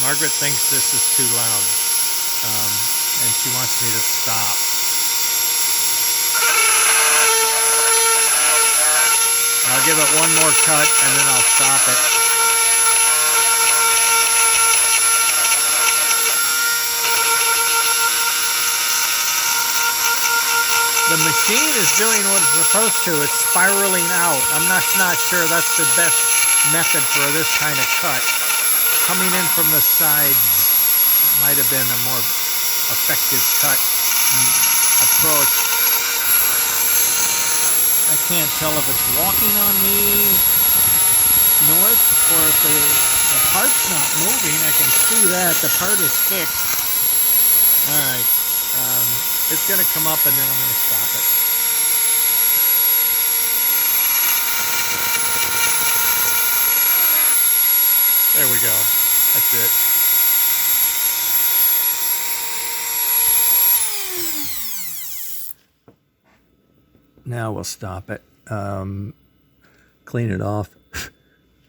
Margaret thinks this is too loud, and she wants me to stop. I'll give it one more cut and then I'll stop it. The machine is doing what it's supposed to. It's spiraling out. I'm not sure that's the best method for this kind of cut. Coming in from the sides might have been a more effective cut approach. I can't tell if it's walking on me north or if the part's not moving. I can see that the part is fixed. All right, it's going to come up and then I'm going to stop it. There we go. That's it. Now we'll stop it. Clean it off.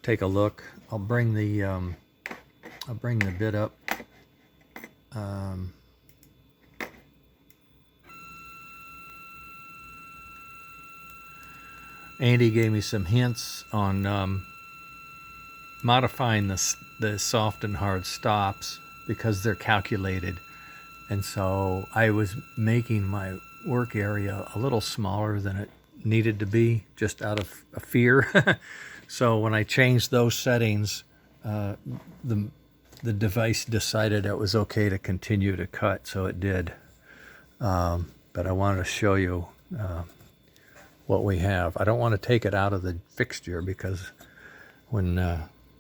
Take a look. I'll bring the bit up. Andy gave me some hints on modifying the soft and hard stops because they're calculated, and so I was making my work area a little smaller than it needed to be, just out of a fear. So when I changed those settings, the device decided it was okay to continue to cut, so it did. But I wanted to show you what we have. I don't want to take it out of the fixture because when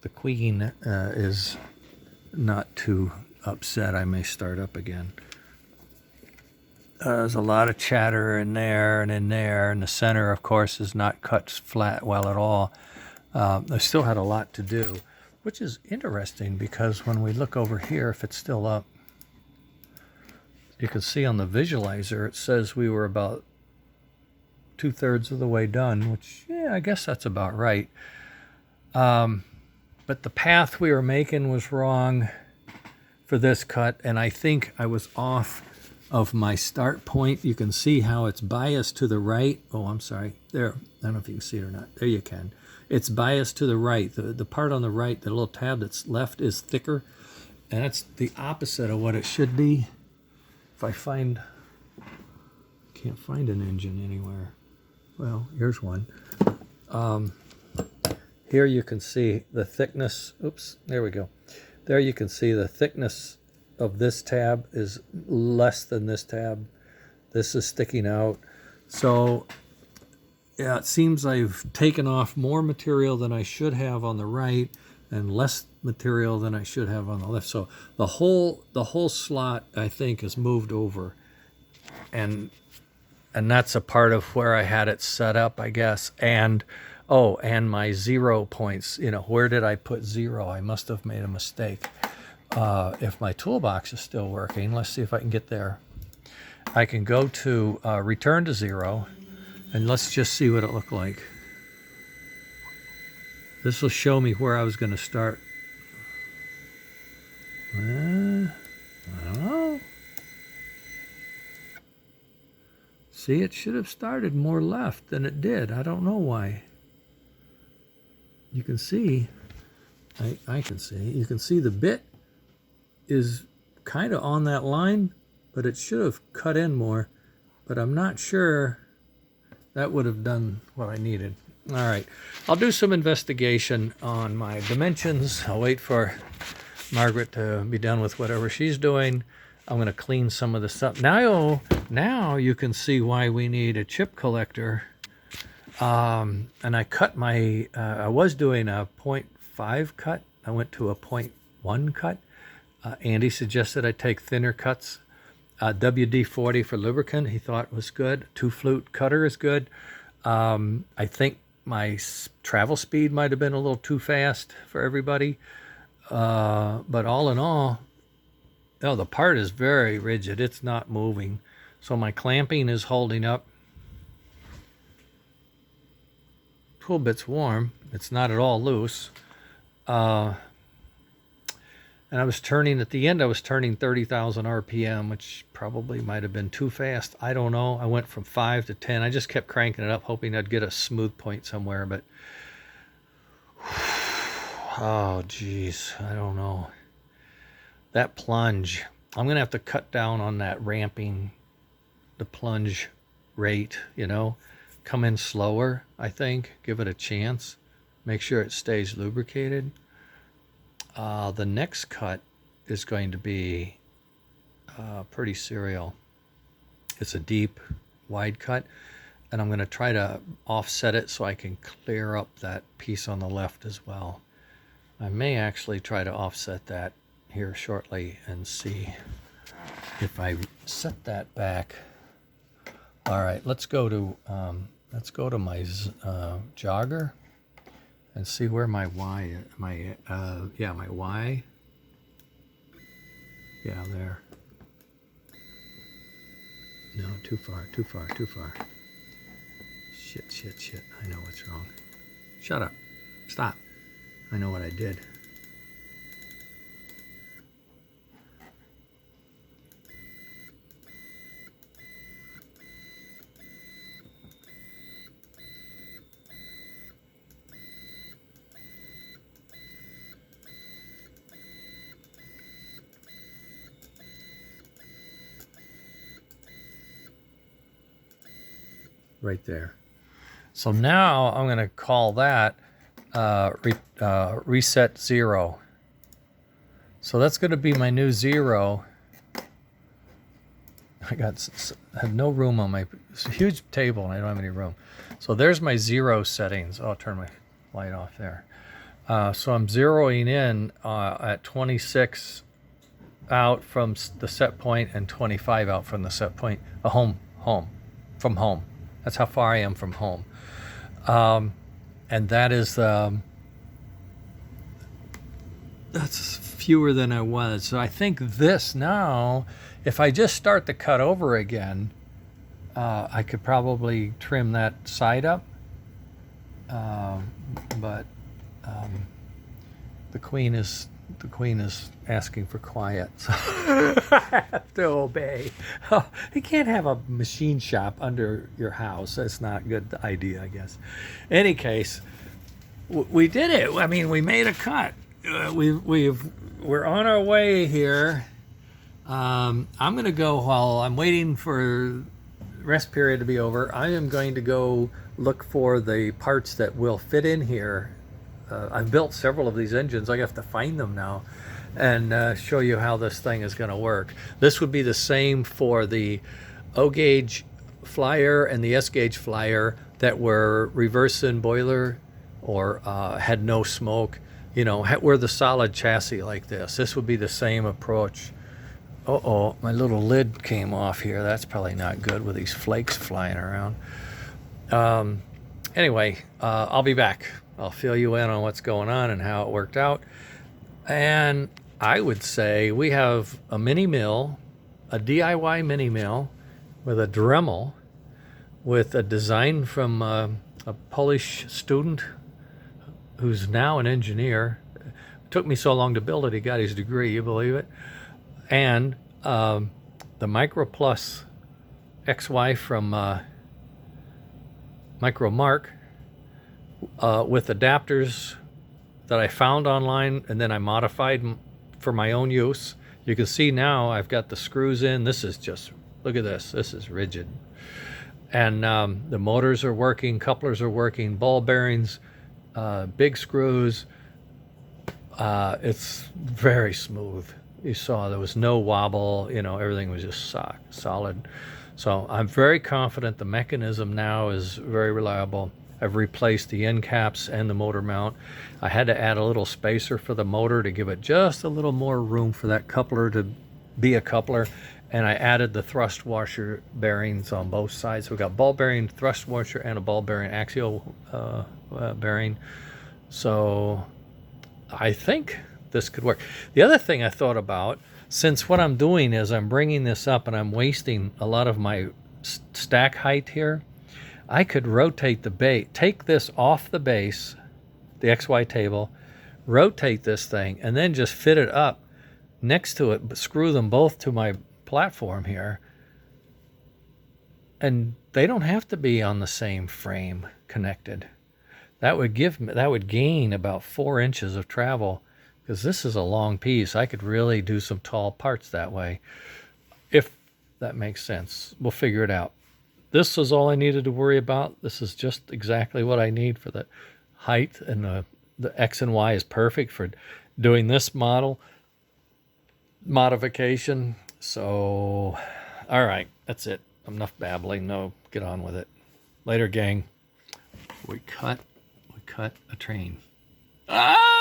the queen is not too upset, I may start up again. There's a lot of chatter in there and in there, and the center, of course, is not cut flat well at all. I still had a lot to do, which is interesting because when we look over here, if it's still up, you can see on the visualizer, it says we were about 2/3 of the way done, which, yeah, I guess that's about right. But the path we were making was wrong for this cut, and I think I was off of my start point. You can see how it's biased to the right. Oh, I'm sorry. There. I don't know if you can see it or not. There you can. It's biased to the right. The part on the right, the little tab that's left, is thicker, and that's the opposite of what it should be. If I can't find an engine anywhere. Well, here's one. Here you can see the thickness. Oops, there we go. There you can see the thickness of this tab is less than this tab. This is sticking out. So, yeah, it seems I've taken off more material than I should have on the right and less material than I should have on the left. So the whole slot, I think, is moved over. And that's a part of where I had it set up, I guess. And my 0 points, where did I put 0? I must have made a mistake. If my toolbox is still working, let's see if I can get there. I can go to return to 0, and let's just see what it looked like. This will show me where I was going to start. I don't know. See, it should have started more left than it did. I don't know why. You can see, I can see, you can see the bit is kind of on that line, but it should have cut in more, but I'm not sure that would have done what I needed. All right, I'll do some investigation on my dimensions. I'll wait for Margaret to be done with whatever she's doing. I'm going to clean some of this up. Now you can see why we need a chip collector. And I cut my, I was doing a 0.5 cut. I went to a 0.1 cut. Andy suggested I take thinner cuts. WD-40 for lubricant, he thought was good. 2-flute cutter is good. I think my travel speed might have been a little too fast for everybody. But all in all, the part is very rigid. It's not moving. So my clamping is holding up. Tool bit's warm. It's not at all loose. And I was turning, at the end, I was turning 30,000 RPM, which probably might have been too fast. I don't know. I went from 5 to 10. I just kept cranking it up, hoping I'd get a smooth point somewhere. But, oh, geez, I don't know. That plunge, I'm going to have to cut down on that ramping, the plunge rate, you know. Come in slower, I think. Give it a chance. Make sure it stays lubricated. The next cut is going to be pretty serial. It's a deep, wide cut, and I'm going to try to offset it so I can clear up that piece on the left as well. I may actually try to offset that here shortly and see if I set that back. All right, let's go to my jogger and see where my Y, my Y. Yeah, there. No, too far. Shit. I know what's wrong. Shut up. Stop. I know what I did. Right there. So now I'm going to call that reset 0. So that's going to be my new 0. I had no room on it's a huge table and I don't have any room. So there's my 0 settings. I'll turn my light off there. So I'm zeroing in at 26 out from the set point and 25 out from the set point. From home. That's how far I am from home. And that is, that's fewer than I was. So I think this now, if I just start the cut over again, I could probably trim that side up. But the queen is asking for quiet, so I have to obey. Oh, you can't have a machine shop under your house. That's not a good idea, I guess. Any case, we did it. I mean, we made a cut. We're on our way here. I'm going to go while I'm waiting for rest period to be over. I am going to go look for the parts that will fit in here. I've built several of these engines. I have to find them now and show you how this thing is going to work. This would be the same for the O gauge flyer and the S gauge flyer that were reverse in boiler or had no smoke, you know, were the solid chassis like this. This would be the same approach. Uh-oh, my little lid came off here. That's probably not good with these flakes flying around. Anyway, I'll be back. I'll fill you in on what's going on and how it worked out. And I would say we have a mini mill, a DIY mini mill with a Dremel, with a design from a Polish student who's now an engineer. It took me so long to build it, he got his degree, you believe it? And the Micro Plus XY from Micro Mark, with adapters that I found online and then I modified for my own use. You can see now I've got the screws in. This is just, look at this. This is rigid. And the motors are working, couplers are working, ball bearings, big screws. It's very smooth. You saw there was no wobble, you know, everything was just solid. So I'm very confident the mechanism now is very reliable. I've replaced the end caps and the motor mount. I had to add a little spacer for the motor to give it just a little more room for that coupler to be a coupler. And I added the thrust washer bearings on both sides. So we got ball bearing thrust washer and a ball bearing axial bearing. So I think this could work. The other thing I thought about, since what I'm doing is I'm bringing this up and I'm wasting a lot of my stack height here, I could rotate the base, take this off the base, the XY table, rotate this thing, and then just fit it up next to it, but screw them both to my platform here. And they don't have to be on the same frame connected. That would gain about 4 inches of travel, because this is a long piece. I could really do some tall parts that way, if that makes sense. We'll figure it out. This is all I needed to worry about. This is just exactly what I need for the height, and the X and Y is perfect for doing this modification. So, all right, that's it. Enough babbling. No, get on with it. Later, gang. We cut a train. Ah!